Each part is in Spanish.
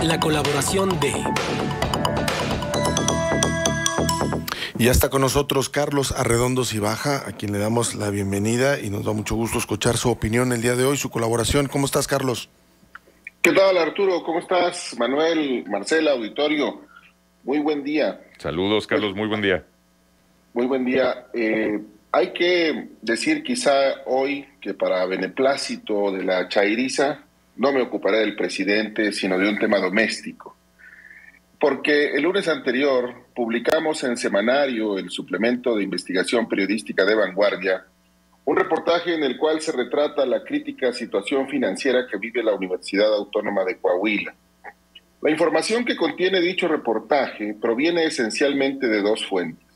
la colaboración de... Y ya está con nosotros Carlos Arredondo Cibaja, a quien le damos la bienvenida y nos da mucho gusto escuchar su opinión el día de hoy, su colaboración. ¿Cómo estás, Carlos? ¿Qué tal, Arturo? ¿Cómo estás? Manuel, Marcela, auditorio, muy buen día. Saludos, Carlos, muy buen día. Muy buen día. Hay que decir quizá hoy que para beneplácito de la chairiza no me ocuparé del presidente, sino de un tema doméstico. Porque el lunes anterior publicamos en Semanario, el suplemento de investigación periodística de Vanguardia, un reportaje en el cual se retrata la crítica situación financiera que vive la Universidad Autónoma de Coahuila. La información que contiene dicho reportaje proviene esencialmente de dos fuentes.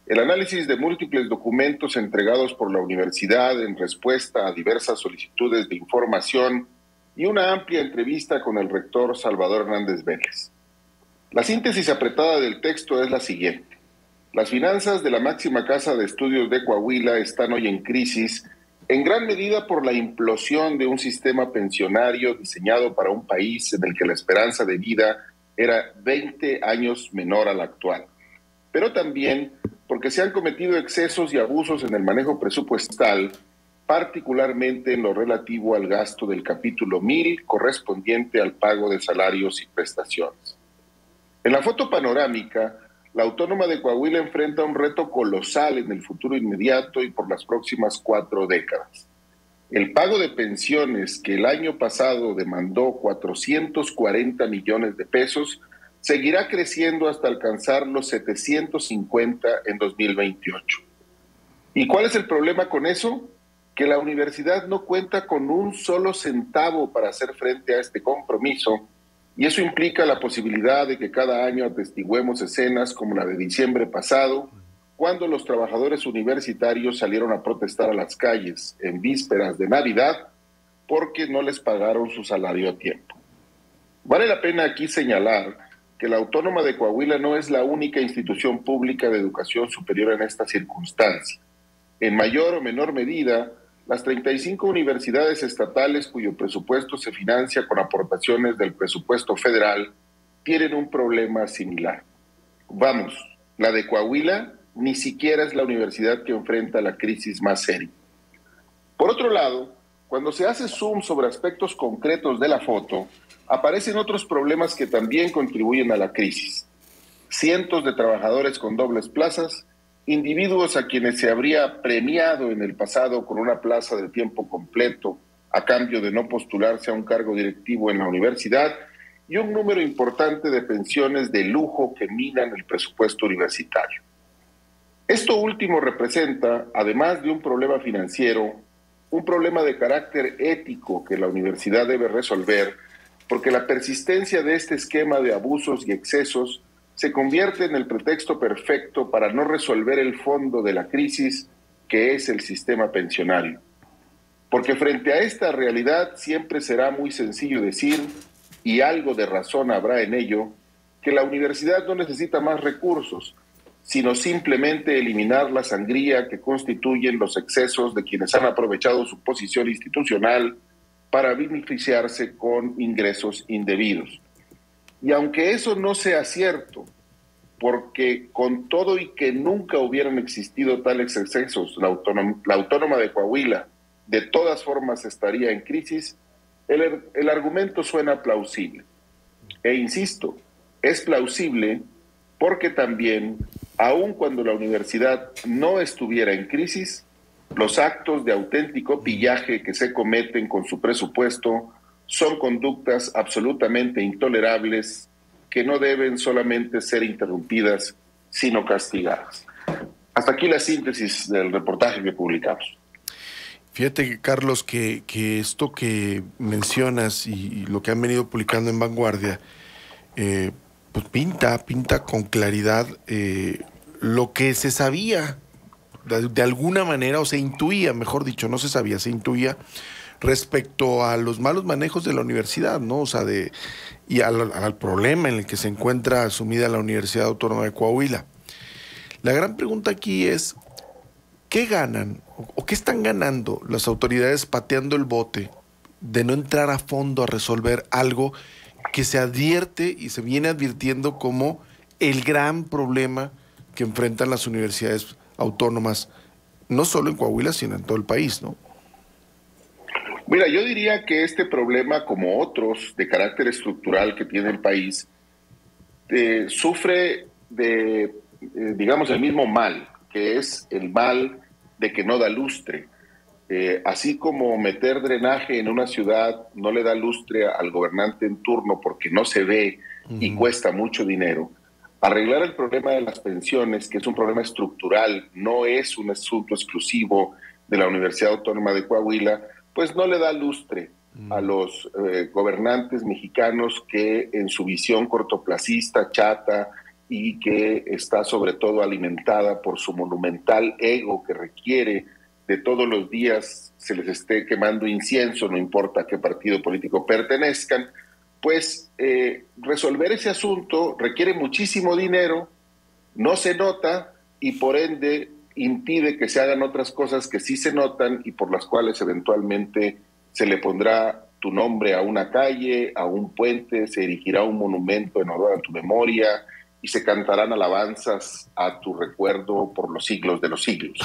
El análisis de múltiples documentos entregados por la universidad en respuesta a diversas solicitudes de información y una amplia entrevista con el rector Salvador Hernández Vélez. La síntesis apretada del texto es la siguiente. Las finanzas de la máxima casa de estudios de Coahuila están hoy en crisis, en gran medida por la implosión de un sistema pensionario diseñado para un país en el que la esperanza de vida era 20 años menor a la actual. Pero también porque se han cometido excesos y abusos en el manejo presupuestal, particularmente en lo relativo al gasto del capítulo 1000 correspondiente al pago de salarios y prestaciones. En la foto panorámica, la Autónoma de Coahuila enfrenta un reto colosal en el futuro inmediato y por las próximas 4 décadas. El pago de pensiones, que el año pasado demandó 440 millones de pesos, seguirá creciendo hasta alcanzar los 750 en 2028. ¿Y cuál es el problema con eso? Que la universidad no cuenta con un solo centavo para hacer frente a este compromiso, y eso implica la posibilidad de que cada año atestiguemos escenas como la de diciembre pasado, cuando los trabajadores universitarios salieron a protestar a las calles en vísperas de Navidad porque no les pagaron su salario a tiempo. Vale la pena aquí señalar que la Autónoma de Coahuila no es la única institución pública de educación superior en esta circunstancia. En mayor o menor medida, las 35 universidades estatales cuyo presupuesto se financia con aportaciones del presupuesto federal tienen un problema similar. Vamos, la de Coahuila ni siquiera es la universidad que enfrenta la crisis más seria. Por otro lado, cuando se hace zoom sobre aspectos concretos de la foto, aparecen otros problemas que también contribuyen a la crisis. Cientos de trabajadores con dobles plazas, individuos a quienes se habría premiado en el pasado con una plaza de tiempo completo a cambio de no postularse a un cargo directivo en la universidad y un número importante de pensiones de lujo que minan el presupuesto universitario. Esto último representa, además de un problema financiero, un problema de carácter ético que la universidad debe resolver, porque la persistencia de este esquema de abusos y excesos se convierte en el pretexto perfecto para no resolver el fondo de la crisis, que es el sistema pensionario. Porque frente a esta realidad siempre será muy sencillo decir, y algo de razón habrá en ello, que la universidad no necesita más recursos, sino simplemente eliminar la sangría que constituyen los excesos de quienes han aprovechado su posición institucional para beneficiarse con ingresos indebidos. Y aunque eso no sea cierto, porque con todo y que nunca hubieran existido tales excesos, la Autónoma de Coahuila de todas formas estaría en crisis, el argumento suena plausible. E insisto, es plausible porque también, aun cuando la universidad no estuviera en crisis, los actos de auténtico pillaje que se cometen con su presupuesto son conductas absolutamente intolerables que no deben solamente ser interrumpidas, sino castigadas. Hasta aquí la síntesis del reportaje que publicamos. Fíjate, Carlos, que esto que mencionas y lo que han venido publicando en Vanguardia, pues pinta con claridad lo que se sabía de alguna manera, o se intuía, mejor dicho, no se sabía, se intuía respecto a los malos manejos de la universidad, ¿no? O sea, y al problema en el que se encuentra sumida la Universidad Autónoma de Coahuila. La gran pregunta aquí es, ¿qué ganan o qué están ganando las autoridades pateando el bote de no entrar a fondo a resolver algo que se advierte y se viene advirtiendo como el gran problema que enfrentan las universidades autónomas, no solo en Coahuila, sino en todo el país, ¿no? Mira, yo diría que este problema, como otros de carácter estructural que tiene el país, sufre de, digamos, el mismo mal, que es el mal de que no da lustre. Así como meter drenaje en una ciudad no le da lustre al gobernante en turno porque no se ve y cuesta mucho dinero, arreglar el problema de las pensiones, que es un problema estructural, no es un asunto exclusivo de la Universidad Autónoma de Coahuila, pues no le da lustre a los gobernantes mexicanos que en su visión cortoplacista, chata, y que está sobre todo alimentada por su monumental ego que requiere de todos los días se les esté quemando incienso, no importa a qué partido político pertenezcan, pues resolver ese asunto requiere muchísimo dinero, no se nota y por ende impide que se hagan otras cosas que sí se notan y por las cuales eventualmente se le pondrá tu nombre a una calle, a un puente, se erigirá un monumento en honor a tu memoria y se cantarán alabanzas a tu recuerdo por los siglos de los siglos.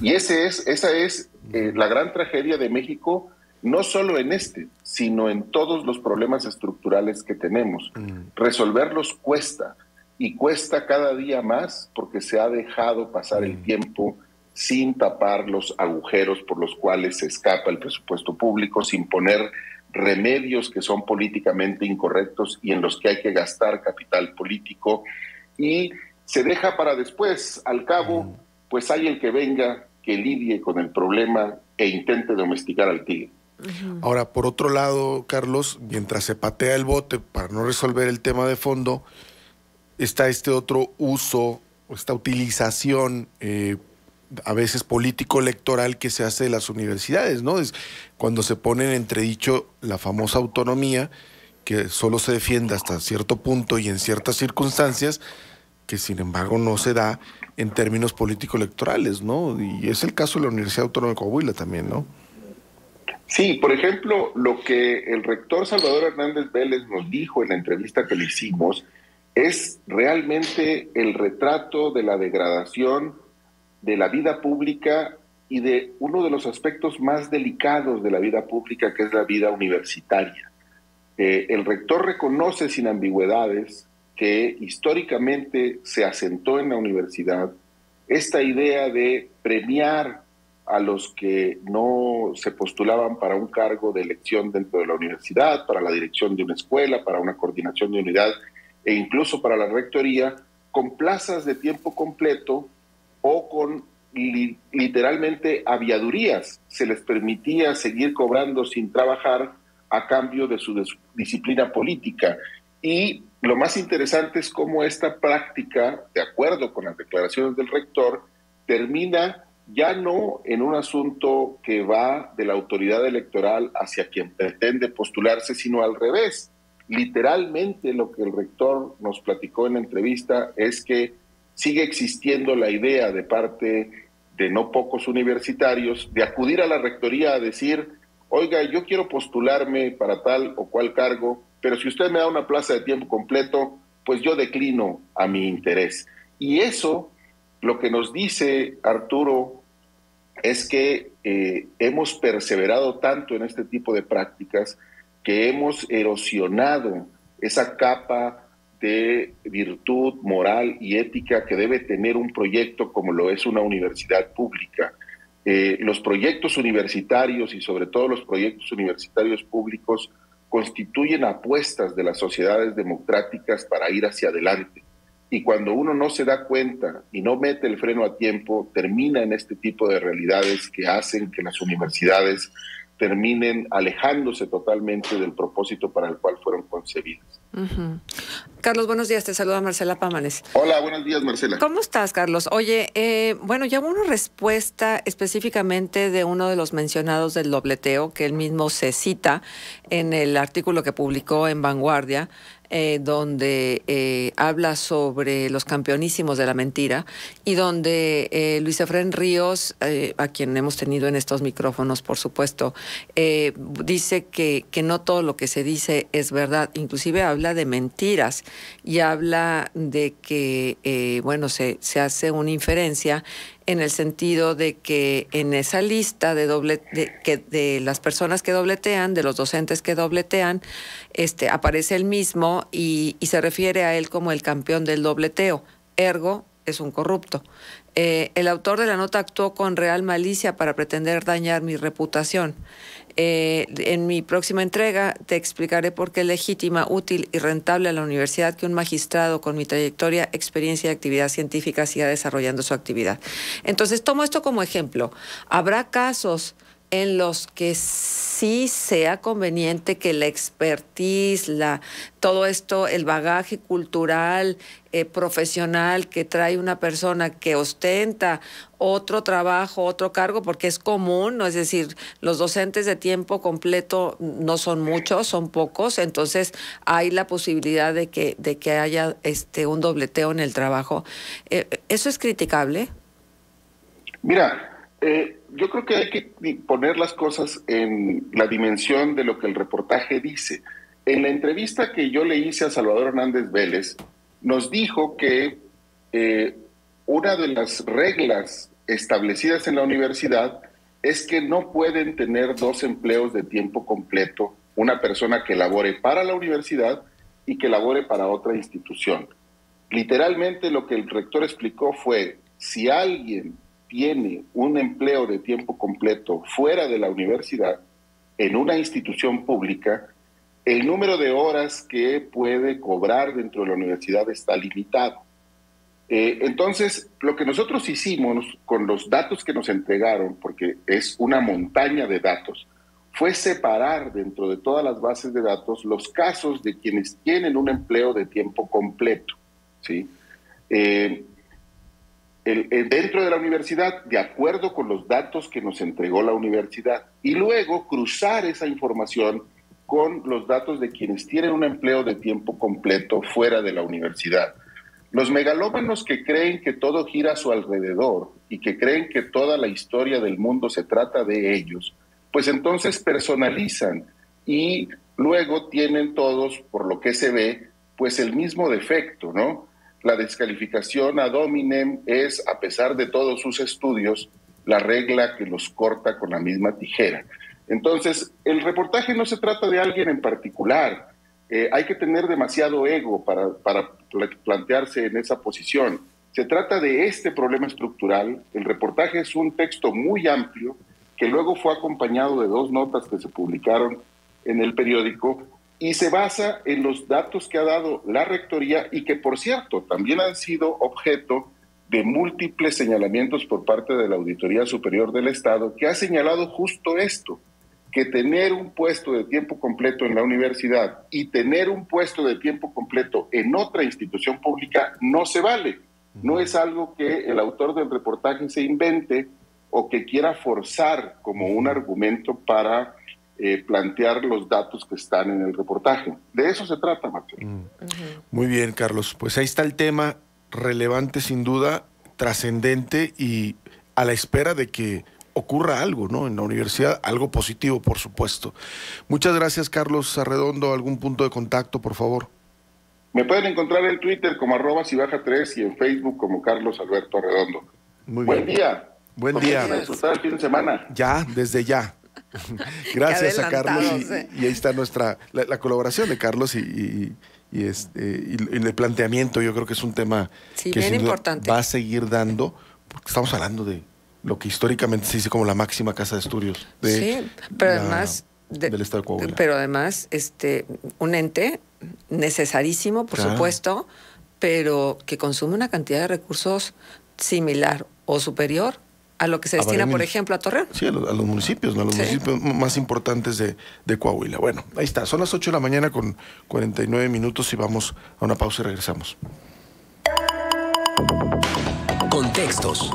Y esa es la gran tragedia de México, no solo en este, sino en todos los problemas estructurales que tenemos. Resolverlos cuesta, y cuesta cada día más porque se ha dejado pasar el tiempo sin tapar los agujeros por los cuales se escapa el presupuesto público, sin poner remedios que son políticamente incorrectos y en los que hay que gastar capital político, y se deja para después. Al cabo, pues hay el que venga, que lidie con el problema e intente domesticar al tigre. Ahora, por otro lado, Carlos, mientras se patea el bote para no resolver el tema de fondo, está este otro uso, esta utilización a veces político-electoral que se hace de las universidades, ¿no? Es cuando se pone en entredicho la famosa autonomía, que solo se defiende hasta cierto punto y en ciertas circunstancias, que sin embargo no se da en términos político-electorales, ¿no? Y es el caso de la Universidad Autónoma de Coahuila también, ¿no? Sí, por ejemplo, lo que el rector Salvador Hernández Vélez nos dijo en la entrevista que le hicimos es realmente el retrato de la degradación de la vida pública y de uno de los aspectos más delicados de la vida pública, que es la vida universitaria. El rector reconoce sin ambigüedades que históricamente se asentó en la universidad esta idea de premiar a los que no se postulaban para un cargo de elección dentro de la universidad, para la dirección de una escuela, para una coordinación de unidad e incluso para la rectoría, con plazas de tiempo completo o con literalmente aviadurías. Se les permitía seguir cobrando sin trabajar a cambio de su disciplina política. Y lo más interesante es cómo esta práctica, de acuerdo con las declaraciones del rector, termina ya no en un asunto que va de la autoridad electoral hacia quien pretende postularse, sino al revés. Literalmente lo que el rector nos platicó en la entrevista es que sigue existiendo la idea de parte de no pocos universitarios de acudir a la rectoría a decir: oiga, yo quiero postularme para tal o cual cargo, pero si usted me da una plaza de tiempo completo, pues yo declino a mi interés. Y eso, lo que nos dice Arturo, es que hemos perseverado tanto en este tipo de prácticas que hemos erosionado esa capa de virtud moral y ética que debe tener un proyecto como lo es una universidad pública. Los proyectos universitarios y sobre todo los proyectos universitarios públicos constituyen apuestas de las sociedades democráticas para ir hacia adelante. Y cuando uno no se da cuenta y no mete el freno a tiempo, termina en este tipo de realidades que hacen que las universidades terminen alejándose totalmente del propósito para el cual fueron concebidas. Carlos, buenos días, te saluda Marcela Pámanes. Hola, buenos días, Marcela. ¿Cómo estás, Carlos? Oye, bueno, ya hubo una respuesta específicamente de uno de los mencionados del dobleteo, que él mismo se cita en el artículo que publicó en Vanguardia, donde habla sobre los campeonísimos de la mentira y donde Luis Efrén Ríos, a quien hemos tenido en estos micrófonos, por supuesto, dice que no todo lo que se dice es verdad inclusive habla de mentiras y habla de que, bueno, se hace una inferencia en el sentido de que en esa lista de las personas que dobletean, de los docentes que dobletean, aparece el mismo y se refiere a él como el campeón del dobleteo. Ergo, es un corrupto. El autor de la nota actuó con real malicia para pretender dañar mi reputación. En mi próxima entrega te explicaré por qué es legítima, útil y rentable a la universidad que un magistrado con mi trayectoria, experiencia y actividad científica siga desarrollando su actividad. Entonces, tomo esto como ejemplo. Habrá casos en los que sí sea conveniente que la expertise, todo esto, el bagaje cultural, profesional que trae una persona que ostenta otro trabajo, otro cargo, porque es común, ¿no? Es decir, los docentes de tiempo completo no son muchos, son pocos, entonces hay la posibilidad de que haya un dobleteo en el trabajo. ¿Eso es criticable? Mira, yo creo que hay que poner las cosas en la dimensión de lo que el reportaje dice. En la entrevista que yo le hice a Salvador Hernández Vélez, nos dijo que una de las reglas establecidas en la universidad es que no pueden tener 2 empleos de tiempo completo una persona que labore para la universidad y que labore para otra institución. Literalmente lo que el rector explicó fue, si alguien tiene un empleo de tiempo completo fuera de la universidad, en una institución pública, el número de horas que puede cobrar dentro de la universidad está limitado. Entonces, lo que nosotros hicimos con los datos que nos entregaron, porque es una montaña de datos, fue separar dentro de todas las bases de datos los casos de quienes tienen un empleo de tiempo completo, ¿sí? Dentro de la universidad, de acuerdo con los datos que nos entregó la universidad, y luego cruzar esa información con los datos de quienes tienen un empleo de tiempo completo fuera de la universidad. Los megalómanos que creen que todo gira a su alrededor y que creen que toda la historia del mundo se trata de ellos, pues entonces personalizan y luego tienen todos, por lo que se ve, pues el mismo defecto, ¿no? La descalificación ad hominem es, a pesar de todos sus estudios, la regla que los corta con la misma tijera. Entonces, el reportaje no se trata de alguien en particular. Hay que tener demasiado ego para plantearse en esa posición. Se trata de este problema estructural. El reportaje es un texto muy amplio que luego fue acompañado de 2 notas que se publicaron en el periódico y se basa en los datos que ha dado la rectoría y que, por cierto, también han sido objeto de múltiples señalamientos por parte de la Auditoría Superior del Estado, que ha señalado justo esto, que tener un puesto de tiempo completo en la universidad y tener un puesto de tiempo completo en otra institución pública no se vale. No es algo que el autor del reportaje se invente o que quiera forzar como un argumento para plantear los datos que están en el reportaje. De eso se trata, Marcelo. Muy bien, Carlos. Pues ahí está el tema, relevante sin duda, trascendente y a la espera de que ocurra algo, ¿no? En la universidad, algo positivo, por supuesto. Muchas gracias, Carlos Arredondo. ¿Algún punto de contacto, por favor? Me pueden encontrar en Twitter como @cibaja3 y en Facebook como Carlos Alberto Arredondo. Muy bien. Buen día. Buen día. Vamos a disfrutar el fin de semana. Ya, desde ya. Gracias a Carlos y ahí está la colaboración de Carlos y el planteamiento. Yo creo que es un tema que bien sin duda importante. va a seguir dando, porque estamos hablando de lo que históricamente se dice como la máxima casa de estudios pero además del estado de Coahuila. Pero además, un ente necesarísimo, por Claro. supuesto, pero que consume una cantidad de recursos similar o superior a lo que se destina, por ejemplo, a Torreón. Sí, a los municipios, ¿no? A los municipios más importantes de Coahuila. Bueno, ahí está. Son las 8 de la mañana con 49 minutos y vamos a una pausa y regresamos. Contextos.